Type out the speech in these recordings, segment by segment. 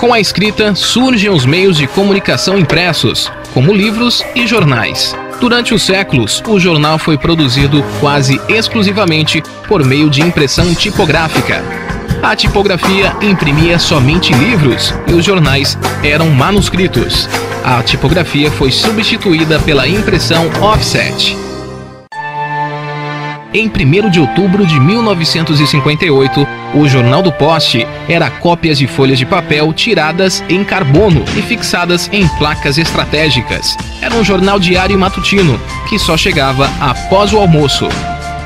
Com a escrita, surgem os meios de comunicação impressos, como livros e jornais. Durante os séculos, o jornal foi produzido quase exclusivamente por meio de impressão tipográfica. A tipografia imprimia somente livros e os jornais eram manuscritos. A tipografia foi substituída pela impressão offset. Em 1º de outubro de 1958, o Jornal do Poste era cópias de folhas de papel tiradas em carbono e fixadas em placas estratégicas. Era um jornal diário e matutino, que só chegava após o almoço.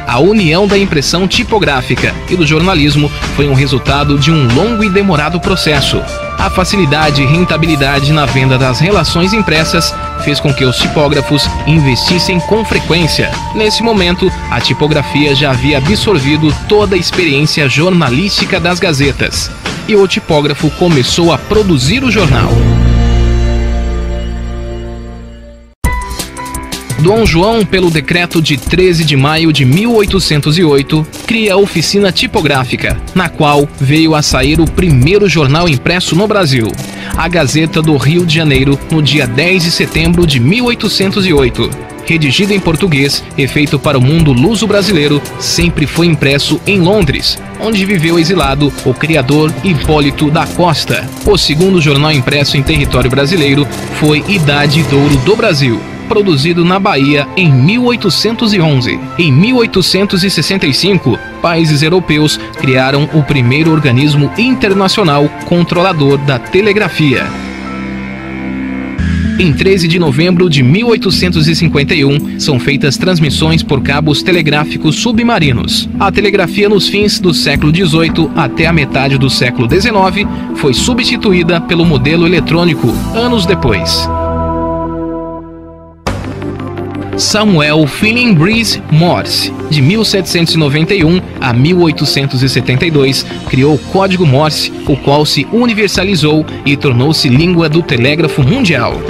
A união da impressão tipográfica e do jornalismo foi um resultado de um longo e demorado processo. A facilidade e rentabilidade na venda das relações impressas fez com que os tipógrafos investissem com frequência. Nesse momento, a tipografia já havia absorvido toda a experiência jornalística das gazetas, e o tipógrafo começou a produzir o jornal. Dom João, pelo decreto de 13 de maio de 1808, cria a oficina tipográfica, na qual veio a sair o primeiro jornal impresso no Brasil, a Gazeta do Rio de Janeiro, no dia 10 de setembro de 1808. Redigido em português e feito para o mundo luso-brasileiro, sempre foi impresso em Londres, onde viveu exilado o criador Hipólito da Costa. O segundo jornal impresso em território brasileiro foi Idade de Ouro do Brasil, produzido na Bahia em 1811. Em 1865, países europeus criaram o primeiro organismo internacional controlador da telegrafia. Em 13 de novembro de 1851, são feitas transmissões por cabos telegráficos submarinos. A telegrafia nos fins do século XVIII até a metade do século XIX foi substituída pelo modelo eletrônico anos depois. Samuel Finningbridge Morse, de 1791 a 1872, criou o Código Morse, o qual se universalizou e tornou-se língua do telégrafo mundial.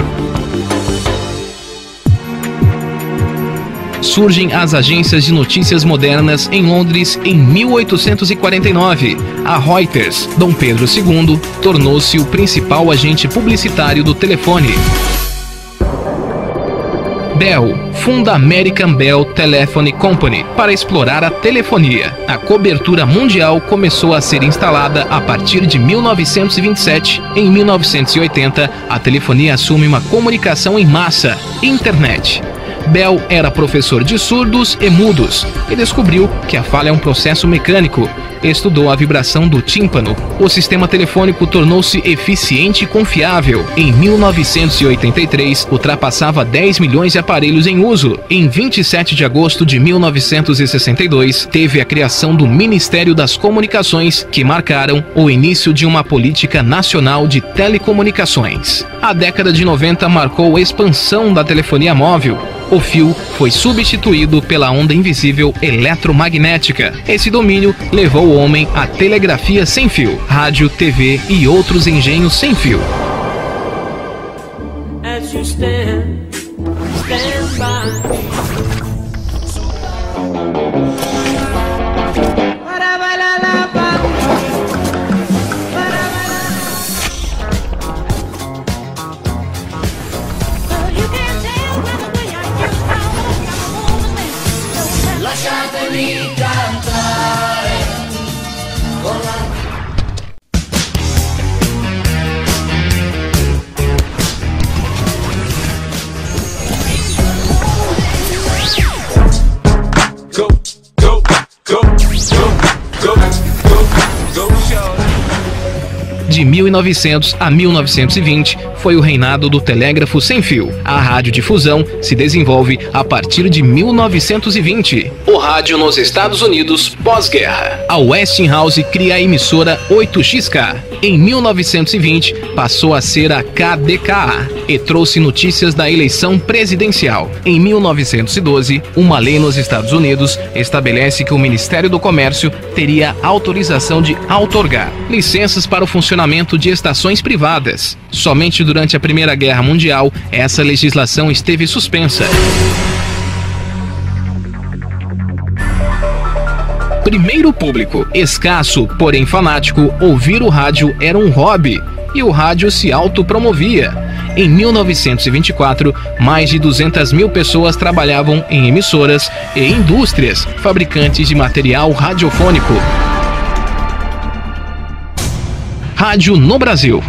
Surgem as agências de notícias modernas em Londres em 1849. A Reuters, Dom Pedro II, tornou-se o principal agente publicitário do telefone. Bell funda a American Bell Telephone Company para explorar a telefonia. A cobertura mundial começou a ser instalada a partir de 1927. Em 1980, a telefonia assume uma comunicação em massa, internet. Bell era professor de surdos e mudos e descobriu que a fala é um processo mecânico. Estudou a vibração do tímpano. O sistema telefônico tornou-se eficiente e confiável. Em 1983, ultrapassava 10 milhões de aparelhos em uso. Em 27 de agosto de 1962, teve a criação do Ministério das Comunicações, que marcaram o início de uma política nacional de telecomunicações. A década de 90 marcou a expansão da telefonia móvel. O fio foi substituído pela onda invisível eletromagnética. Esse domínio levou o homem à telegrafia sem fio, rádio, TV e outros engenhos sem fio. Lasciatemi cantare con la... Go, go, go, go, go, go, go, show. De 1900 a 1920 foi o reinado do telégrafo sem fio. A radiodifusão se desenvolve a partir de 1920. O rádio nos Estados Unidos pós-guerra. A Westinghouse cria a emissora 8XK. Em 1920 passou a ser a KDKA e trouxe notícias da eleição presidencial. Em 1912, uma lei nos Estados Unidos estabelece que o Ministério do Comércio teria autorização de outorgar licenças para o funcionamento de estações privadas. Somente durante a Primeira Guerra Mundial, essa legislação esteve suspensa. Primeiro público. Escasso, porém fanático, ouvir o rádio era um hobby. e o rádio se autopromovia. Em 1924, mais de 200 mil pessoas trabalhavam em emissoras e indústrias fabricantes de material radiofônico. Rádio no Brasil.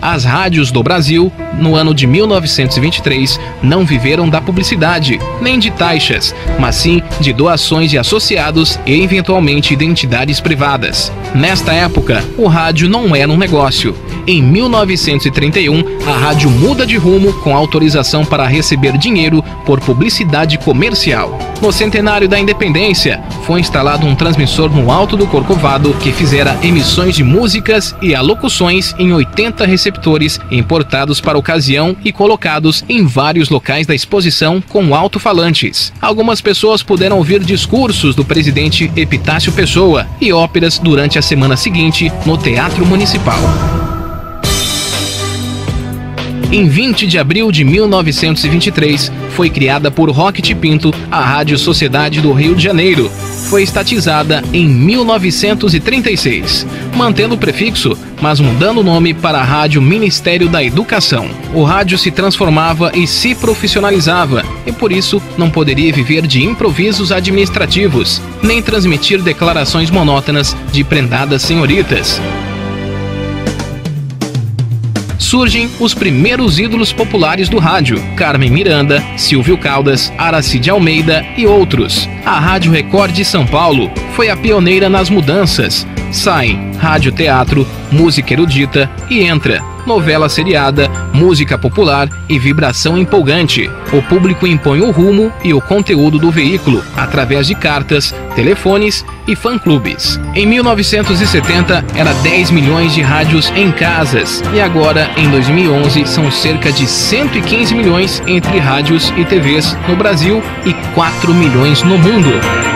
As rádios do Brasil, no ano de 1923, não viveram da publicidade, nem de taxas, mas sim de doações de associados e, eventualmente, de entidades privadas. Nesta época, o rádio não era um negócio. Em 1931, a rádio muda de rumo com autorização para receber dinheiro por publicidade comercial. No centenário da independência, foi instalado um transmissor no alto do Corcovado que fizera emissões de músicas e alocuções em 80 receptores importados para a ocasião e colocados em vários locais da exposição com alto-falantes. Algumas pessoas puderam ouvir discursos do presidente Epitácio Pessoa e óperas durante a semana seguinte no Teatro Municipal. Em 20 de abril de 1923, foi criada por Roquete Pinto a Rádio Sociedade do Rio de Janeiro. Foi estatizada em 1936, mantendo o prefixo, mas mudando o nome para a Rádio Ministério da Educação. O rádio se transformava e se profissionalizava, e por isso não poderia viver de improvisos administrativos, nem transmitir declarações monótonas de prendadas senhoritas. Surgem os primeiros ídolos populares do rádio: Carmen Miranda, Silvio Caldas, Aracide Almeida e outros. A Rádio Record de São Paulo foi a pioneira nas mudanças. Saem rádio teatro, música erudita e entra novela seriada, música popular e vibração empolgante. O público impõe o rumo e o conteúdo do veículo através de cartas, telefones e fã-clubes. Em 1970, era 10 milhões de rádios em casas e agora, em 2011, são cerca de 115 milhões entre rádios e TVs no Brasil e 4 milhões no mundo.